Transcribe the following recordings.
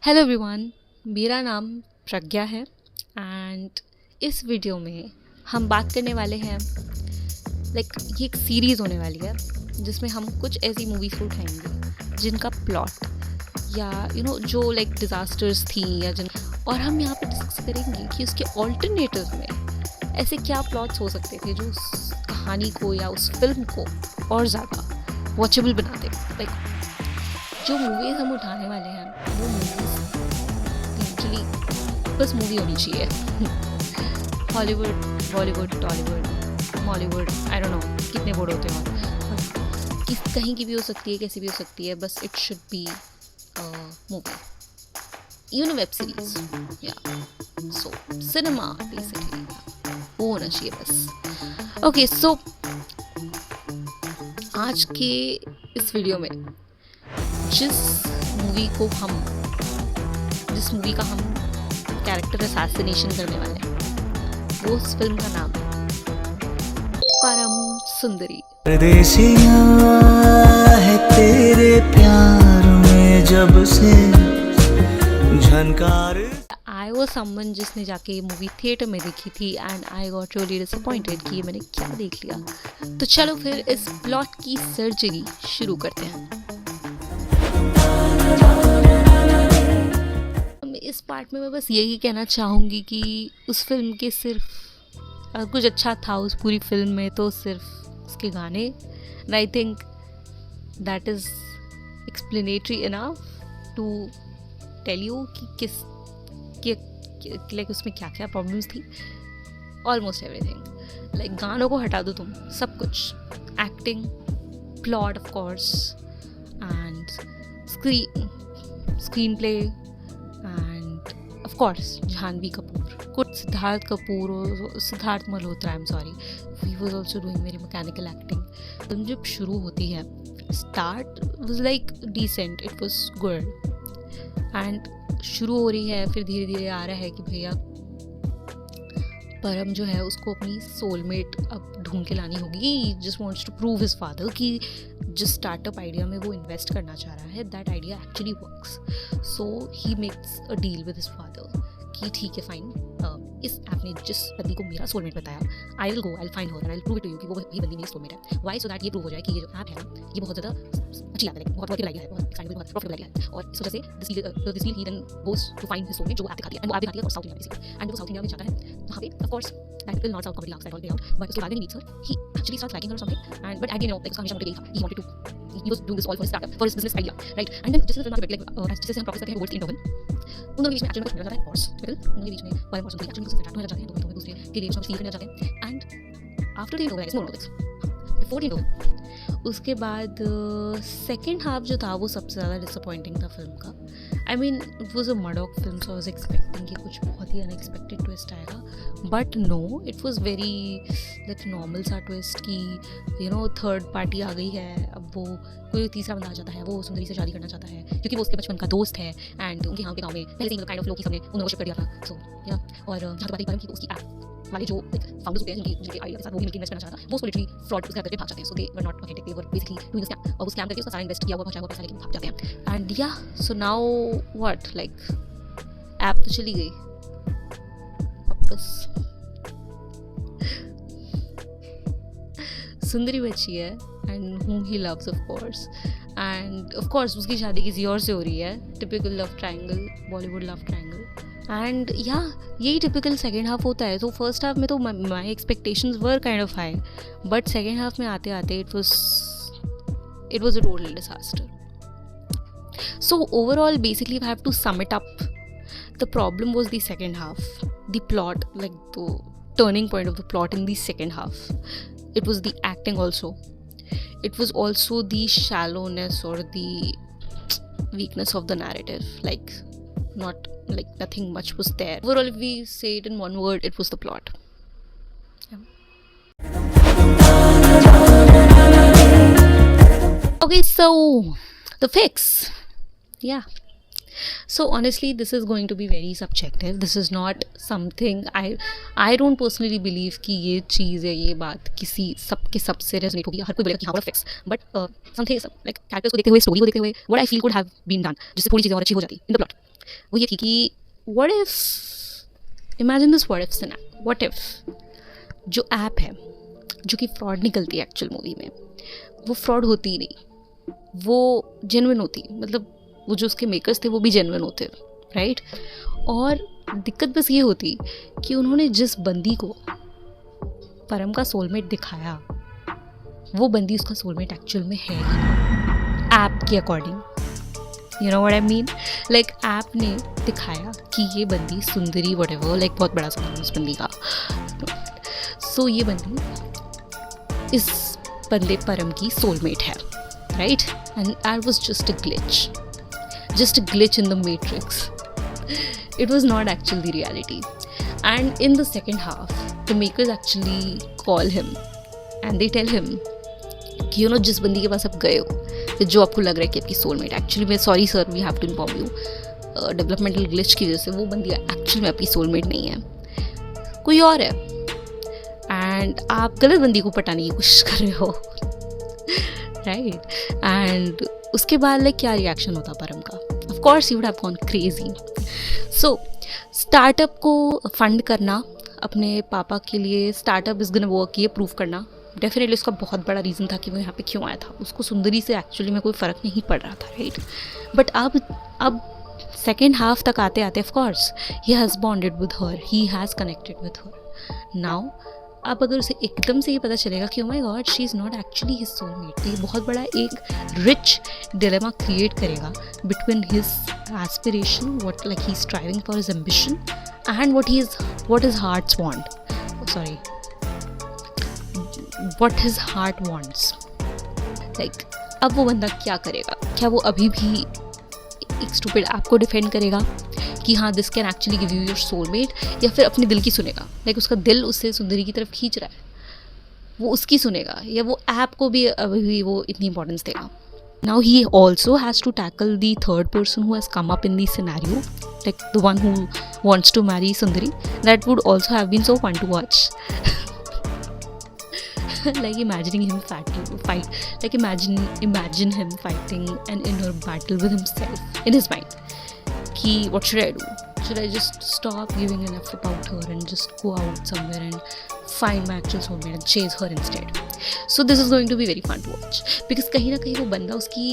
Hello everyone, मेरा नाम प्रज्ञा है एंड इस वीडियो में हम बात करने वाले हैं ये एक सीरीज़ होने वाली है जिसमें हम कुछ ऐसी मूवीज़ को उठाएंगे जिनका प्लॉट या जो डिज़ास्टर्स थी या जिन और हम यहाँ पे डिस्कस करेंगे कि उसके ऑल्टरनेटिव में ऐसे क्या प्लॉट्स हो सकते थे जो उस कहानी को या उस फिल्म को और ज़्यादा वॉचेबल बनाते। जो मूवीज़ हम उठाने वाले हैं वो मूवीज़ एक्चुअली बस मूवी होनी चाहिए। Hollywood, Bollywood, Tollywood, Mollywood, I don't know कितने बोर्ड होते हैं और कहीं की भी हो सकती है, कैसी भी हो सकती है, बस it should be movie, even web series या सो सिनेमा बेसिकली वो होना चाहिए बस। ओके, सो आज के इस वीडियो में जिस मूवी का हम कैरेक्टर असैसिनेशन करने वाले हैं वो उस फिल्म का नाम है परम सुंदरी। परदेसिया है तेरे प्यार में जब से झनकार। आई वाज समवन जिसने जाके ये मूवी थिएटर में देखी थी and I got really disappointed कि ये मैंने क्या देख लिया। तो चलो फिर इस प्लॉट की सर्जरी शुरू करते हैं। इस पार्ट में मैं बस यही कहना चाहूँगी कि उस फिल्म के सिर्फ अगर कुछ अच्छा था उस पूरी फिल्म में तो सिर्फ उसके गाने। And I think that is explanatory enough to tell you कि उसमें क्या क्या प्रॉब्लम्स थी। ऑलमोस्ट एवरीथिंग, गानों को हटा दो तुम, सब कुछ, acting, plot of course and screenplay and of course Janhvi Kapoor, कुछ Siddharth Malhotra, I am sorry, he was also doing very mechanical acting. Film जब शुरू होती है, start was decent, it was good and शुरू हो रही है, फिर धीरे धीरे आ रहा है कि भैया परम जो है उसको अपनी सोलमेट अब ढूंढ के लानी होगी। Just wants to prove his father कि जिस स्टार्टअप आइडिया में वो इन्वेस्ट करना चाह रहा है that idea actually works. So he makes a deal with his father कि ठीक है फाइन, इस ऐप ने जिस बंदी को मेरा सोलमेट बताया, I will go, I will find her and I will prove it to you कि वो वही बंदी मेरी सोलमेट है। वाई? सो दैट ये प्रूव हो जाए कि ये जो ऐप है ना ये बहुत ज़्यादा अच्छी आइडिया है, बहुत वर्थ आइडिया है, बहुत एक्साइटिंग, बहुत प्रॉफिटेबल आइडिया है। और इस वजह से this he then goes to find his soulmate जो वो ऐप दिखाती है एंड वो ऐप दिखाती है और साउथ इंडिया बेसिकली एंड वो साउथ इंडिया में जाता है वहाँ पे of course that will not south comedy last that all पे आउट बट उसके बाद में मीट्स हर, ही एक्चुअली स्टार्ट्स लाइकिंग हर और समथिंग एंड बट अगेन उसका हमेशा मोटिव यही था, he wanted to he was doing this all for his startup, for his business idea, right? And then जैसे फिल्म जैसे हम प्रोसेस करते हैं वर्ड्स इंटरवल उन दोनों के बीच में एक्चुअली कुछ मिल जाता है कोर्स फिल्म उनके बीच में परम और सुंदरी एक्चुअली कुछ इंटरेक्ट होने जाते हैं, दूसरे के लिए फील करने जाते हैं and after the interval is more of this before the interval उसके बाद सेकेंड हाफ जो था वो सबसे ज़्यादा डिसअपॉइंटिंग था फिल्म का। I mean it was a Maddock film, so I was expecting कि कुछ बहुत ही अनएक्सपेक्टेड ट्विस्ट आएगा, but no, it was very normal सा ट्विस्ट कि थर्ड पार्टी आ गई है, अब वो कोई तीसरा बंदा आ जाता है, वो सुंदरी से शादी करना चाहता है क्योंकि वो उसके बचपन का दोस्त है एंड उनके यहाँ के गाँव में पहले से काइंड ऑफ लोग सबने उन्हें वर्शिप कर दिया था। सो या और जहाँ तक बात परम की उसकी ऐप वाले जो फाउंडर्स होते हैं जिनके आइडिया के साथ वो भी मिलकर इन्वेस्ट करना चाहता था, वो उसको लिटरली फ्रॉड उसके करके भाग जाते हैं। So they were not authentic, they were basically doing the scam और वो स्कैम करके उसका सारा इन्वेस्ट किया हुआ पहुंचाया हुआ पैसा लेके भाग जाते हैं। एंड या सो नाउ व्हाट, ऐप तो चली गई, अब बस सुंदरी बची है and whom he loves of course and of course उसकी शादी किसी और से हो रही है, typical love triangle, Bollywood love triangle and या यही टिपिकल सेकेंड हाफ होता है। तो फर्स्ट हाफ में तो माई expectations were kind of high but second half में आते आते it was a total disaster. So overall basically if I have to sum it up, the problem was the second half, the plot, the turning point of the plot in the second half. It was the acting also. It was also the shallowness or the weakness of the narrative. Nothing much was there. Overall, if we say it in one word, it was the plot. Yeah. Okay, so the fix. Yeah. So honestly, this is going to be very subjective. This is not something I don't personally believe कि ये चीज़ है, ये बात किसी सबके सबसे resonate होगी, हर कोई बोलेगा कि हाँ what a fix, but something like characters को देखते हुए, स्टोरी को देखते हुए, what I feel could have been done जिससे थोड़ी चीज़ें और अच्छी हो जाती in the plot. वो ये थी कि what if, imagine this what if जो ऐप है जो कि फ्रॉड निकलती है एक्चुअल मूवी में, वो फ्रॉड होती ही नहीं, वो जेन्युइन होती, मतलब वो जो उसके मेकर्स थे वो भी जेन्युइन होते, राइट। और दिक्कत बस ये होती कि उन्होंने जिस बंदी को परम का सोलमेट दिखाया, वो बंदी उसका सोलमेट एक्चुअल में है ही नहीं ऐप के according. You know what I mean, like app ने दिखाया कि ये बंदी सुंदरी व्हाटएवर, लाइक बहुत बड़ा सवाल उस बंदी का। सो ये बंदी इस बंदे परम की सोलमेट है, right, and that was just a glitch in the matrix. It was not actually the reality. And in the second half, the makers actually call him and they tell him कि you know जिस बंदी के पास आप गए हो, जो आपको लग रहा है कि आपकी सोलमेट, एक्चुअली मैं sorry sir we have to inform you, developmental glitch की वजह से वो बंदी एक्चुअली में आपकी सोलमेट नहीं है, कोई और है, एंड आप गलत बंदी को पटाने की कोशिश कर रहे हो, राइट। एंड उसके बाद लाइक क्या रिएक्शन होता परम का? Of course he would have gone crazy. So startup को फंड करना अपने पापा के लिए, स्टार्टअप इज़ गोना वर्क, ये प्रूव करना डेफिनेटली उसका बहुत बड़ा रीज़न था कि वो यहाँ पे क्यों आया था। उसको सुंदरी से एक्चुअली में कोई फ़र्क नहीं पड़ रहा था, राइट। बट अब सेकेंड हाफ तक आते आते of course he has bonded with her, he has connected with her. Now अब अगर उसे एकदम से ये पता चलेगा कि oh my God she is not actually his soulmate, तो ये बहुत बड़ा एक रिच डिलेमा क्रिएट करेगा between his aspiration, what like he is striving for his ambition, and what his hearts want, sorry what his heart wants. Like अब वो बंदा क्या करेगा? क्या वो अभी भी एक स्टूपिड ऐप को डिफेंड करेगा कि हाँ this can actually give you your soulmate, या फिर अपने दिल की सुनेगा? लाइक उसका दिल उससे सुंदरी की तरफ खींच रहा है, वो उसकी सुनेगा, या वो ऐप को भी अभी भी वो इतनी इंपॉर्टेंस देगा? Now he also has to tackle the third person who has come up in the scenario, like the one who wants to marry Sundari. That would also have been so fun to watch. Like imagining him fight, like imagine him fighting an inner battle with himself in his mind. Ki, what should I do? Should I just stop giving an F about her and just go out somewhere and find my actual soulmate and chase her instead? So this is going to be very fun to watch, because कहीं ना कहीं वो बंदा उसकी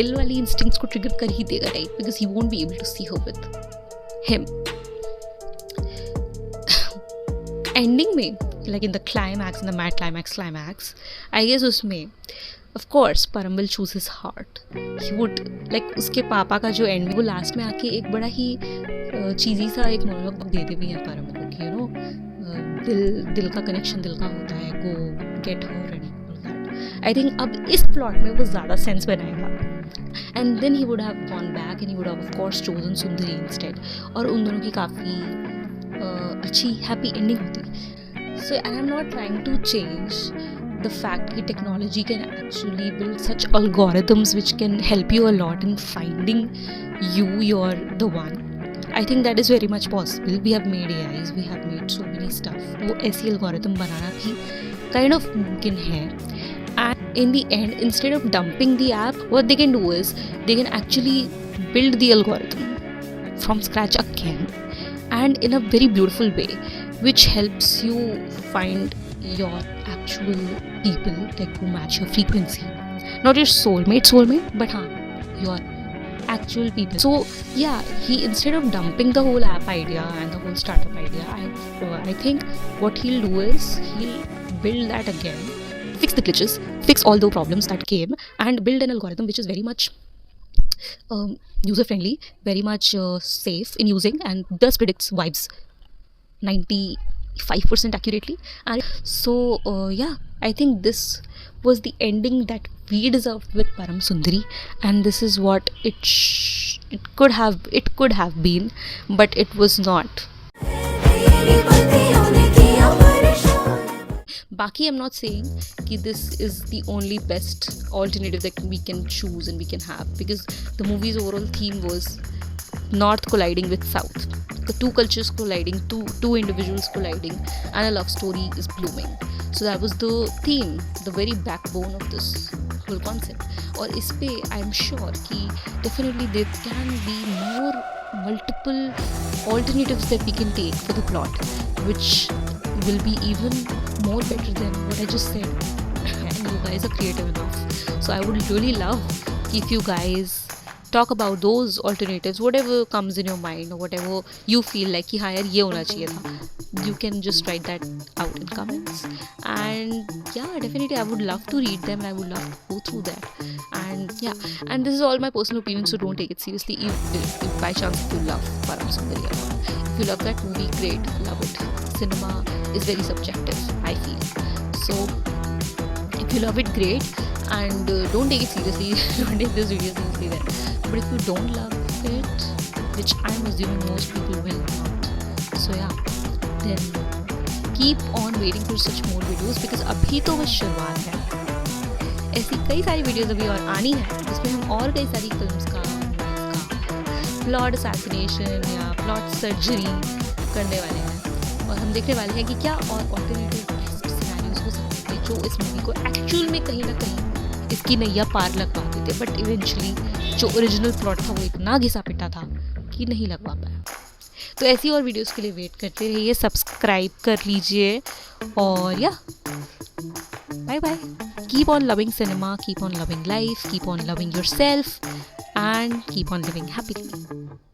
दिल वाली instincts को trigger कर ही देगा, right? Because he won't be able to see her with him. Ending में, like in the climax, in the mad climax, I guess उसमें of course Param will choose his heart. He would, like उसके पापा का जो and में वो last में आके एक बड़ा ही चीज़ी सा एक मोनोलॉग देते भी हैं परम को कि यू नो दिल का कनेक्शन दिल का होता है, go get her and all that. I think अब इस प्लॉट में वो ज़्यादा सेंस बनाएगा, and then he would have gone back and he would have of course chosen Sundari instead, और उन दोनों की काफ़ी अच्छी हैप्पी एंडिंग होती. So and I'm not trying to change the fact that technology can actually build such algorithms which can help you a lot in finding you're the one. I think that is very much possible. We have made AIs, we have made so many stuff. वो ऐसी algorithm बनाना भी kind of मुमकिन है. And in the end, instead of dumping the app, what they can do is they can actually build the algorithm from scratch again, and in a very beautiful way, which helps you find your actual people, like who match your frequency. Not your soulmate, but your actual people. So yeah, he, instead of dumping the whole app idea and the whole startup idea, I think what he'll do is he'll build that again, fix the glitches, fix all the problems that came, and build an algorithm which is very much user friendly, very much safe in using, and does predicts vibes 95% accurately. And so yeah, I think this was the ending that we deserved with Param Sundari, and this is what it could have been, but it was not. Baki, I'm not saying that this is the only best alternative that we can choose and we can have, because the movie's overall theme was North colliding with South, the two cultures colliding, two individuals colliding, and a love story is blooming. So that was the theme, the very backbone of this whole concept. और इस पे I'm sure कि definitely there can be more multiple alternatives that we can take for the plot, which will be even more better than what I just said. And you guys are creative enough, so I would really love if you guys talk about those alternatives, whatever comes in your mind or whatever you feel like कि हाँ यार ये होना चाहिए था. You can just write that out in comments, and yeah, definitely I would love to read them and I would love to go through that. And yeah, and this is all my personal opinion, so don't take it seriously. If by chance you love Param Sundari or not, if you love that movie, great, love it. Cinema is very subjective, I feel. So if you love it, great, and don't take it seriously. Don't take this video seriously then. But if you don't love it, which I'm assuming most people will not, so yeah, then keep on waiting for such more videos, because अभी तो बस शुरुआत है. ऐसी कई सारी videos अभी और आनी है जिसमें हम और कई सारी फिल्म्स का प्लॉट असैसिनेशन या प्लॉट सर्जरी करने वाले हैं, और हम देखने वाले हैं कि क्या और ऑल्टरनेटिव बेस्ट सिनेरियोज हो सकते थे जो इस मूवी को एक्चुअल में कहीं ना कहीं इसकी नैया पार लगवाते थे. बट इवेंचुअली जो ओरिजिनल प्लॉट था वो इतना घिसा पिटा था कि नहीं लगवा पाया. तो ऐसी और वीडियोस के लिए वेट करते रहिए, सब्सक्राइब कर लीजिए, और या bye bye. Keep on loving cinema, keep on loving life, keep on loving yourself, and keep on living happily.